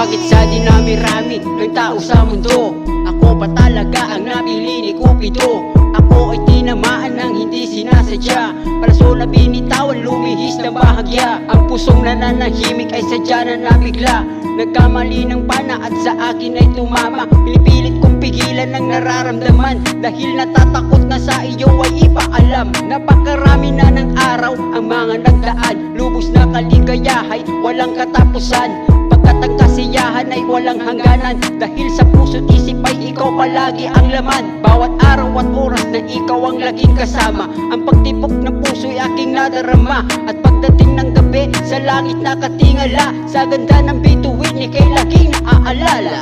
Bakit sa dinami-rami ng tao sa mundo, ako pa talaga ang napili ni Cupido? Ako ay tinamaan ng hindi sinasadya, palaso na binitawan, lumihis ng bahagya. Ang pusong nananahimik ay sadya na nabigla, nagkamali ng pana at sa akin ay tumama. Pinipilit kong pigilan ng nararamdaman, dahil natatakot na sa iyo ay ipaalam. Napakarami na ng araw ang mga nagdaan, lubos na kaligayahay, walang katapusan. Pagkat ang kasiyahan ay walang hangganan, dahil sa puso't isip ay ikaw palagi ang laman. Bawat araw at oras na ikaw ang laging kasama, ang pagtipok ng puso'y aking nadarama. At pagdating ng gabi, sa langit nakatingala, sa ganda ng bituin ika'y laging naaalala.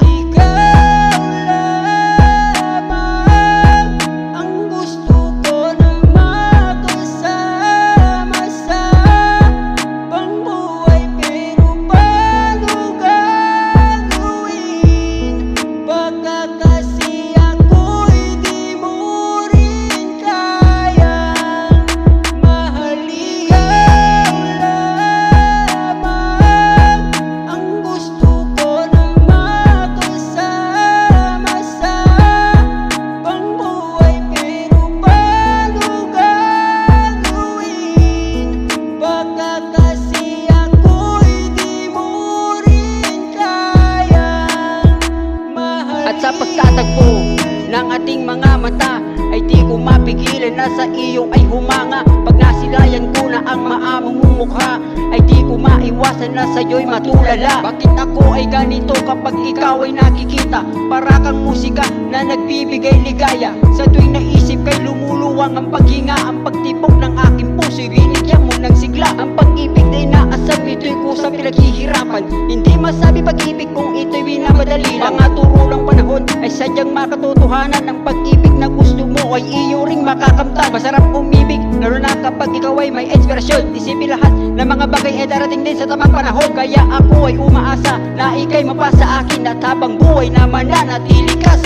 Sa pagtatagpo ng ating mga mata ay di ko mapigilan na sa iyo ay humanga. Pag nasilayan ko na ang maamong mong mukha, ay di ko maiwasan na sa'yo'y matulala. Bakit ako ay ganito kapag ikaw ay nakikita? Para kang musika na nagbibigay ligaya, sa tuwing naisip kay lumuluwang ang paghinga. Ang pagtipok ng aking puso'y binigyan mo ng sigla. Ang pag-ibig na inaasam, ito'y kusang pinaghihirapan. Hindi masabi pag-ibig kung ito'y binamadali lang. Mga turo ng panahon ay sadyang makatotohanan. Ang pag-ibig na gusto mo ay iyo ring makakamtan. Masarap umibig, lalo na kapag ikaw ay may inspirasyon. Isipin lahat ng mga bagay ay darating din sa tamang panahon. Kaya ako ay umaasa na ika'y mapasa akin, at habang buhay na mananatili ka sa